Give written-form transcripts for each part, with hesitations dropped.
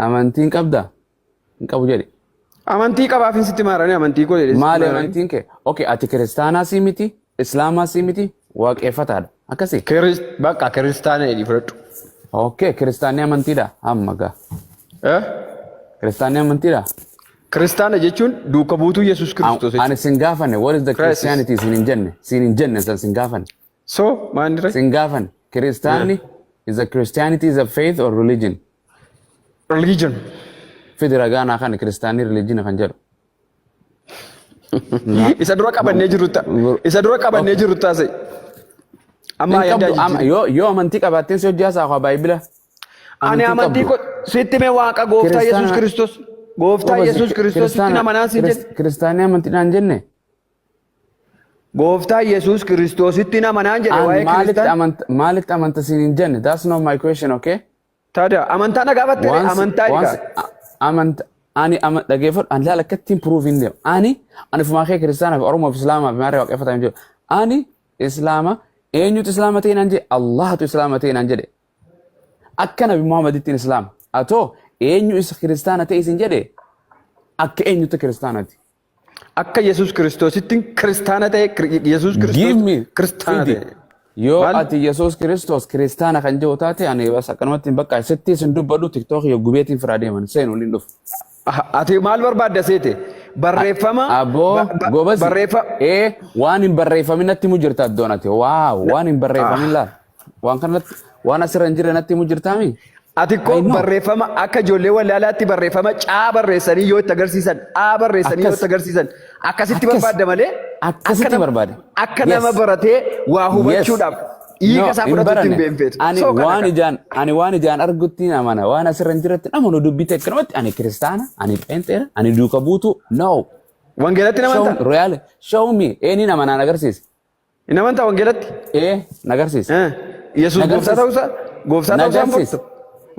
Amantiin qabdaa? Hin qabu jedhe. Amantii qabaafin sitti maaranii amantii koo jedhe. Maali amantiin kee? Okay, ati kiristaanaa sii miti, islaamaa sii miti, waaqeffataadha. Akkasii? Bakka kiristaana jedhi fudhadhu. Okay, kiristaanni amantiidha. Amma gaa. Kiristaanni amantiidha. Kiristaana jechuun duuka buutuu Yesuus Kiristoos. Ani sin gaafanne, what is the Christianity sin hin jenne? Sin hin jenne san sin gaafanne. So, maandire? Sin gaafanne. Kiristaanni is a Christianity is a faith or religion? Religion. Fidi ragaanaa kan kiristaanni religion kan jedhu. Isa dura qabannee jiru ta'a. Isa dura qabannee jiru ta'a sai. Amma yaada yoo amantii qabaatteen si hojii haasaa waa baay'ibila. Ani amantii ko sitti mee waaqa gooftaa Yesuus Kiristoos. Gooftaa Yesuus Kiristoos sitti nama naan sin jedhe. Kiristaanni amantiidhaan jenne. Gooftaa Yesuus Kiristoos sitti nama naan jedhe waa'ee kiristaan. Maalitti amanta sin hin jenne? That's not my question, okay? Taada amantaa na gaafatte amantaa dhiigaa. Ani dhageeffadhu ani laala akkattiin proof hin deemu. Ani fumaa kee kiristaanaa fi Oromoo fi Islaamaa fi maarree waaqeffataa hin jiru. Ani Islaama eenyutu Islaama ta'e naan jedhe Allahatu Islaama ta'e naan jedhe. Akka Nabi Muhammadittiin Islaama. Atoo eenyu isa kiristaana ta'e isin jedhe akka eenyutu kiristaanaati. Akka Yesuus Kiristoosittiin kiristaana ta'e Yesuus Kiristoos kiristaana ta'e. Yoo ati Yesuus Kiristoos kiristaana kan jiru taate ani akkanumatti hin bakka sitti isin dubbadhu TikTok yoo gubeetiin firaa deeman seenu hin dhufu. Ati maal barbaadda seete? Barreeffama waan hin barreeffamin natti mu jirta addoon ati waan hin barreeffamin laal waan kanatti waan asirra hin jirre natti mu jirtaami. Ati ko barreeffama akka ijoollee wallaalaatti barreeffama caa barreessanii yoo itti agarsiisan barreessanii yoo itti agarsiisan akkasitti barbaadda malee akkasitti barbaade. Akka nama baratee waa hubachuudhaaf hiika isaa fudhatutti hin beekneetu. Ani waan ijaan argutti namana waan asirra hin jirretti namanu dubbite akkanumatti ani kiristaana ani pheenxeera ani duuka buutu no. Wangeelatti namanta? Royaale show me eenyu nama naan agarsiisi. Namanta wangeelatti? Nagarsiisi. Yesuus gooftaa ta'uusaa? Gooftaa ta'uusaa?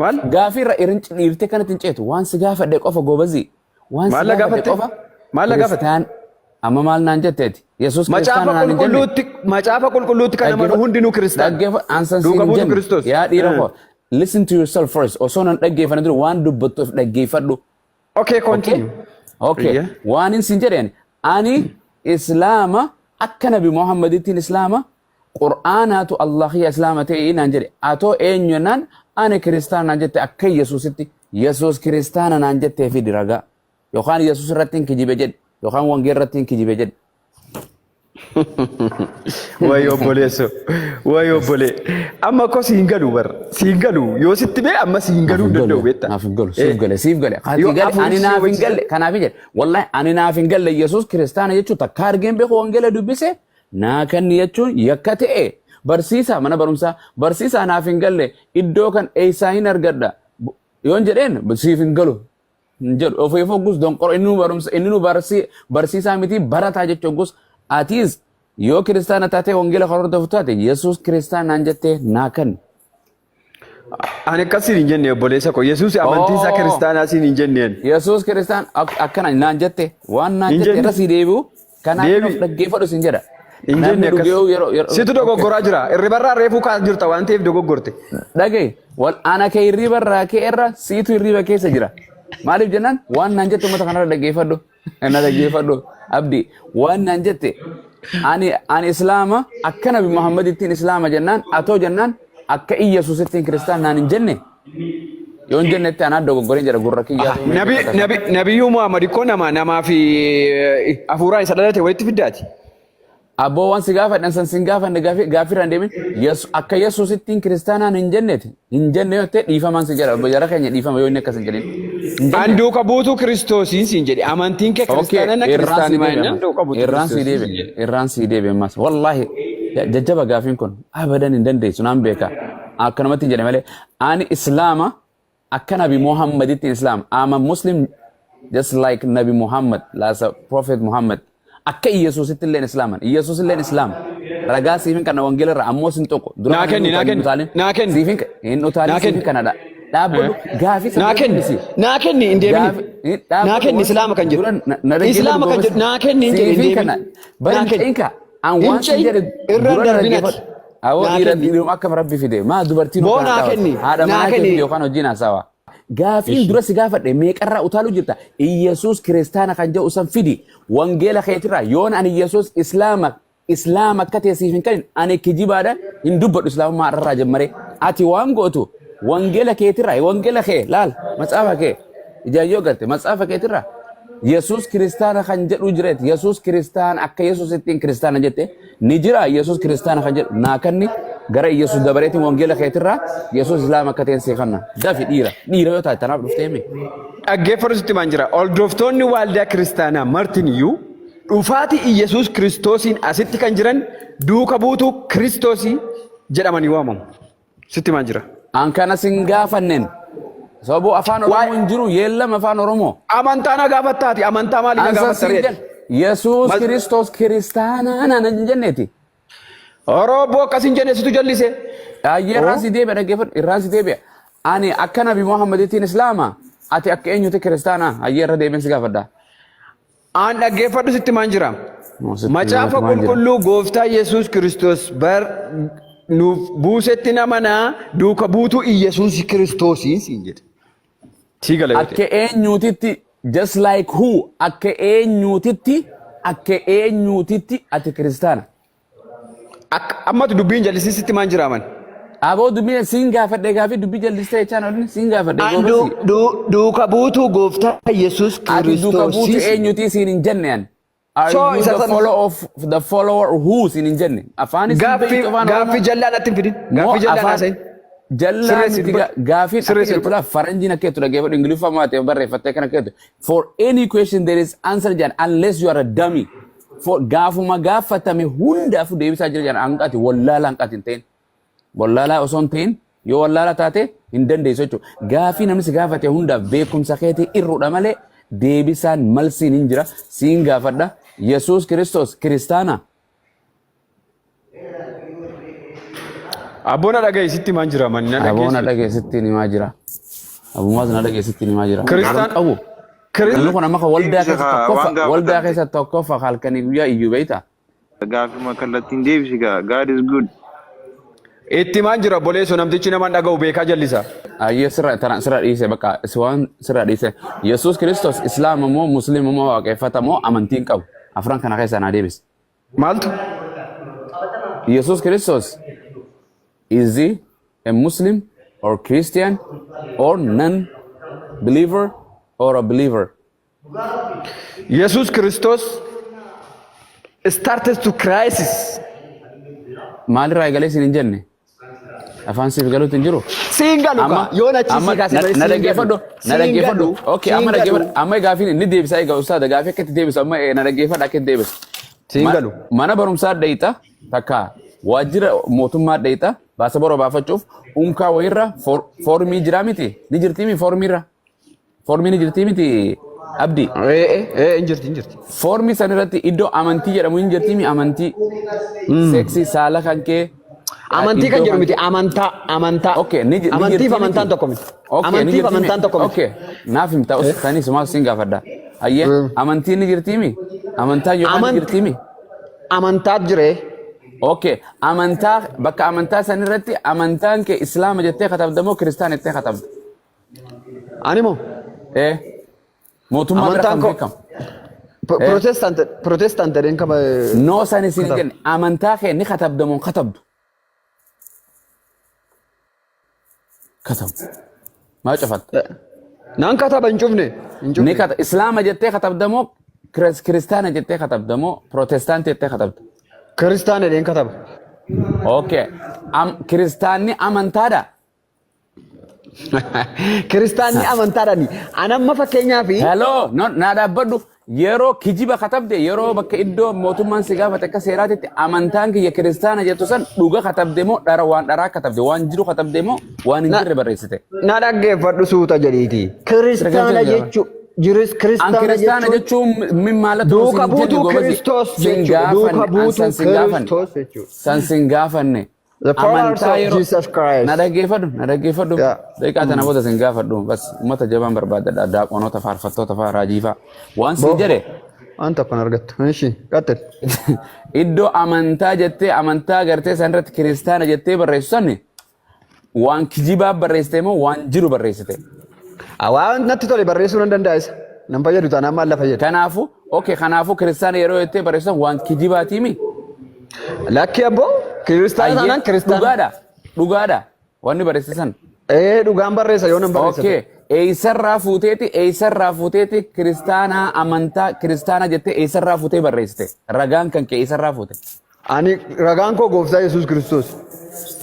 Maal? Gaafii irra dhiirtee kanatti hin ceetu waan si gaafadhe qofa goobazii. Waan si gaafadhe qofa. Maal la gaafatte? Amma maal naan jetteeti? Yesuus kiristaana naan hin jenne. Macaafa qulqulluutti kan namanu hundinuu kiristaana. Dhaggeeffadhu duuka buutu Kiristoos. Yaa dhiira koo. Listen to yourself first. Osoo nan dhaggeeffanne dura waan dubbattuuf dhaggeeffadhu. Okay, continue. Okay. Waan hin sin jedheen ani Islaama akka Nabi Muhammadittiin Islaama Qur'aanaatu Allahiyya Islaama ta'e naan jedhe. Atoo eenyu naan ani kiristaana naan jette akka Yesuusitti Yesuus kiristaana naan jettee fi diragaa yookaan Yesuus irratti hin kijibe jedhe yookaan wangee irratti hin kijibe jedhe. Wayo obboleesso wayo obbolee amma ko siin galu bar siin galu yoo sitti bee amma siin galuu danda'u beekta. Naaf hin galu siif gale ani naaf hin galle kanaaf jedhe wallahi ani naaf hin galle Yesuus kiristaana jechuun takka argeen beeku wangeela dubbise naa kanni jechuun yakka ta'e. Barsiisaa mana barumsaa barsiisaa naaf hin galle iddoo kan eessaa hin argadha yoon jedheen siif hin galu hin jedhu ofii fogus donqoro inni nu barsiisaa miti barataa jechuun gus atiis yoo kiristaana taatee wangeela hordoftu taate Yesuus kiristaana naan jettee naa kan. Ani akkasiin hin jenne obboleessa koo Yesuus amantii isaa kiristaanaa siin hin jenneen. Yesuus kiristaana akkana naan jette waan naan jette irra sii deebi'u kanaaf dhaggeeffadhu siin jedha. Injenne situ dogoggoraa jira irribarraa reefuu kaa jirta waan ta'eef dogoggorte. Dhagee wal ana kee irribarraa kee irra siitu irriba keessa jira. Maaliif jennaan waan naan jette uummata kanarra dhaggeeffadhu. Na dhaggeeffadhu abdii waan naan jette ani Islaama akka Nabi Muhammadittiin Islaama jennaan atoo jennaan akka Yesuusittiin kiristaana naan hin jenne. Yoon jennetti anaa dogoggoreen jira gurra kiyyaa. Nabiyyuu Muhammad ikkoo namaa fi hafuuraan isa dhalate walitti fiddaati. Abbo waan si gaafadhan san sin gaafanne gaafirra hin deemin akka Yesuusittiin kiristaanaan hin jenneeti hin jenne yoo ta'e dhiifamaan si jedha jara keenya dhiifama yoo inni akkas hin jedhin. An duuka buutuu Kiristoosiin siin jedhe amantiin kee kiristaanaa kiristaanii maayinaan duuka buutuu Kiristoosiin. Irraan sii deebi'e mas wallaahi jajjaba gaafiin kun abadan hin dandeessu naan beeka akkanumatti hin jedhe malee ani Islaama akka Nabi Muhammadittiin Islaama I'm a Muslim just like Nabi Muhammad as a Prophet Muhammad. Akka Yesuusitti illeen Islaaman Yesuus illeen Islaam ragaa siifin kana wangeela irraa ammoo sin tokko naa kenni siifin hin utaalin siifin kanadha dhaabbadhu gaafii naa kenni hin deebine naa kenni Islaama kan jedhu Islaama kan jedhu naa kenni hin deebine baranqeenka an waan sin jedhe irra darbinati awoo dhiiruma akkam rabbi fide maa dubartiin naa kenni haadha manaa keetii yookaan hojiin haasawaa Gaafiin dura si gaafadhe meeqarraa utaaluu jirta? Iyesuus kiristaana kan jedhu san fidi. Wangeela keetirraa yoon ani Iyesuus islaama akka teessiif hin kanin ani kijibaadha hin dubbadhu islaamummaa irraa jammaree. Ati waan gootu wangeela keetirraa wangeela kee laal matsaafa kee ijaayyoo galte matsaafa keetirraa. Yesus kiristaana kan jedhu jireet Yesus kiristaana akka Yesus ittiin kiristaana jette ni jira Yesus kiristaana kan jedhu naakanni gara Yesus dabareetiin wangeela keetirraa Yesus islaama akka teessee kanna dafi dhiira yoo taate tanaaf dhuftee mee. Dhaggeeffatu maan jira hordoftoonni waldaa kiristaanaa martiniyyuu dhufaati Yesus Kiristoosiin asitti kan jiran duuka buutuu Kiristoosii jedhamanii waamamu. Sitti maan jira. An kana sin gaafanneen. Sobo afaan Oromoo hin jiru yeellam afaan Oromoo. Amantaa na gaafattaati amantaa maalii na gaafattareeti. Yesus Kiristoos kiristaana nana jenneeti. Oromoo akkasin jenneesitu jallise. Irraan si deebi'a dhaggeeffadhu irraan si deebi'a. Ani akka Nabi Muhammadittiin Islaama ati akka eenyuti kiristaana irra deebiin si gaafadha. An dhaggeeffadhu sitti maan jira. Macaafa qulqulluu gooftaa Yesus Kiristoos bar nuuf buusetti namanaa duuka buutuu Yesus Kiristoosiin siin jedhe. Akka eenyutitti just like who akka eenyutitti ati kiristaana. Ammatu dubbiin jallisisitti maan jiraaman. Aboo dubbiin siin gaafadhe gaafii dubbii jallistee jechaan olin siin gaafadhe goobasi. Duuka buutuu gooftaa Yesus Kiristoosiin. Ati duuka buutuu eenyutii siin hin jenne. Are you the follower who sin in jenne? Afaan gaaffii jallaan atti fidin. Gaaffii jallaan haasayin. Jallaan gaaffii akkasumas faranjiin akkeetu dhaggeeffadhu ingiliffaa maatee barreeffattee kan akkeetu. For any question there is answer jan unless you are a dummy. For gaafuma gaafatame hundaaf deebisaa jira jan hanqati wallaala hanqati hin ta'in. Wallaalaa osoo hin ta'in yoo wallaala taate hin dandeessu jechuudha. Gaaffii namni si gaafate hundaaf beekumsa keetii irruudha malee deebisaan malsiin hin jira siin gaafadha. Yesus Kristos kiristaana. Abboona dhageessitti maan jira manni Abboona dhageessitti ni maa jira. Abbumaas na dhageessitti ni maa jira. Kiristaan qabu. Kiristaan kun amma waldaa keessa tokkoffa halkanii guyyaa iyyuu beeyta. Gaafuma kallattiin deebisi gaa God is good. Itti maan jira boleessu namtichi namaan dhaga'u beekaa jallisa. Ayyee sirra dhiise bakka waan sirra dhiise. Yesus Kristos Islaama moo Musliima moo waaqeffata moo amantiin qabu. Afran kana keessa na deebis. Maaltu? Jesus Christos is he a Muslim or Christian or non-believer or a believer? Jesus Christos started to crisis. Maalirraa eegalee siin hin jenne? Afaan siif galuutti hin jiru? Siin galu kaa yoo na chiisii kaasee na dhaggeeffadhu. Okay, amma dhaggeeffadhu. Amma gaafiin inni deebisaa egaa ustaada gaafii akka itti deebisu amma na dhaggeeffadhu akka itti deebisu. Siin galu. Mana barumsaa dhayita takka waajjira mootummaa dhayita baasa boroo baafachuuf unkaa wayirra foormii jira miti ni jirti mi foormiirra? Foormii ni jirti miti abdi? Hin jirti. Foormii san irratti iddoo amantii jedhamu hin jirti mi amantii? Seksii saala kan kee. Amantii kan jedhu miti amantaa. Okay, amantiif amantaan tokko miti. Amantiif amantaan tokko miti. Okay, naaf himta sanis maal siin gaafadha. Ayyee amantiin ni jirti mi? Amantaa yookaan ni jirti mi? Amantaa jiree. Okay, amantaa bakka amantaa san irratti amantaan kee Islaama jettee katabda moo Kiristaana jettee katabda? Ani moo? Mootummaa bira kan beekamu. Protestant jedheen kama. No sanis hin jenne amantaa kee ni katabda moo katabdu? Katabdu. Maal cafatta? Naan kataba hin cufne. Ni kata Islaama jettee katabda moo Kiristaana jettee katabda moo Protestaanti jettee katabda? Kiristaana jedheen kataba. Okay. Kiristaanni amantaadha. Kiristaanni amantaadhaani. Anamma fakkeenyaa fi. Hello, na dhaabbadhu. Yeroo kijiba katabde yeroo bakka iddoo mootummaan si gaafate akka seeraatitti amantaan kiyya kiristaana jettu san dhuga katabde moo waan dharaa katabde waan jiru katabde moo waan hin jirre barreessite. Na dhaggeeffadhu suuta jedhiiti. Kiristaana jechuun. Kiristaana jechuun min maalatu duuka buutuu Kiristoos jechuudha. Duuka buutuu Kiristoos jechuudha. San sin gaafanne. The followers of Jesus Christ. Na dhaggeeffadhu. Daqiiqaa tana booda sin gaafadhu. Bas uummata jabaan barbaadadha. Daaqonoota faarfattoota fa'aa raajii waan si jedhe. Waan tokko argattu. Ishi qaxxil. Iddoo amantaa jettee amantaa gartee san irratti kiristaana jettee barreessu sanni waan kijibaa barreessite moo waan jiru barreessite? Waan natti tole barreessuu nan danda'a isa. Nan fayyadu taanaan maal la fayyadu? Kanaafu okay kanaafu kiristaana yeroo jettee barreessan waan kijibaatiimi. Lakki abboo kiristaana taanaan kiristaana. Dhugaadha wanni barreessisan. Dhugaan barreessa yoo nan barreessa. Okay eessarraa fuuteeti kiristaana amantaa kiristaana jettee eessarraa fuutee barreessite ragaan kan kee eessarraa fuute. Ani ragaan koo gooftaa Yesuus Kiristoos.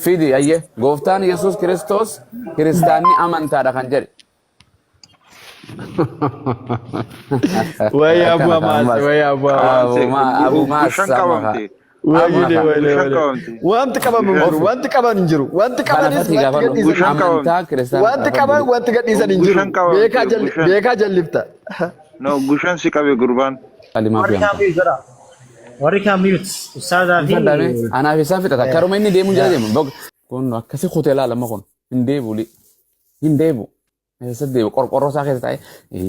Fidi ayyee gooftaan Yesuus Kiristoos kiristaanni amantaadha kan jedhe. Wayyaa abbaa maas wayyaa Abu Maas sama. Wanti qaban hin jiru. Wanti qaban hin jiru. Wanti qabanis amantaa kiristaana. wanti qaban wanti gadhiisan hin jiru. Beekaa jallifta. No, gushan si qabe gurbaan. Warri kaamiyut ustaadaa fi anaaf isaa fixata karuma inni deemuun jala deemu kun akkasi kutee laalama kun hin deebu eessa deebu qorqorroo isaa keessa taa'e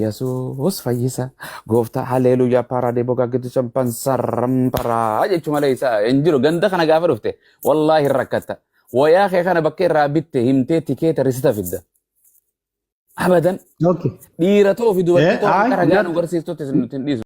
Yesuus fayyisa gooftaa haleeluuyaa paaraadee bogaa giddu shampan sarramparaa jechuu malee isaa hin jiru ganda kana gaafa dhufte wallaahi hin rakkatta wayaa kee kana bakka irraa bitte himtee tikeeta risita fidda abadan dhiira ta'uu fi dubartii ta'uu akka ragaan agarsiistutti hin dhiisu.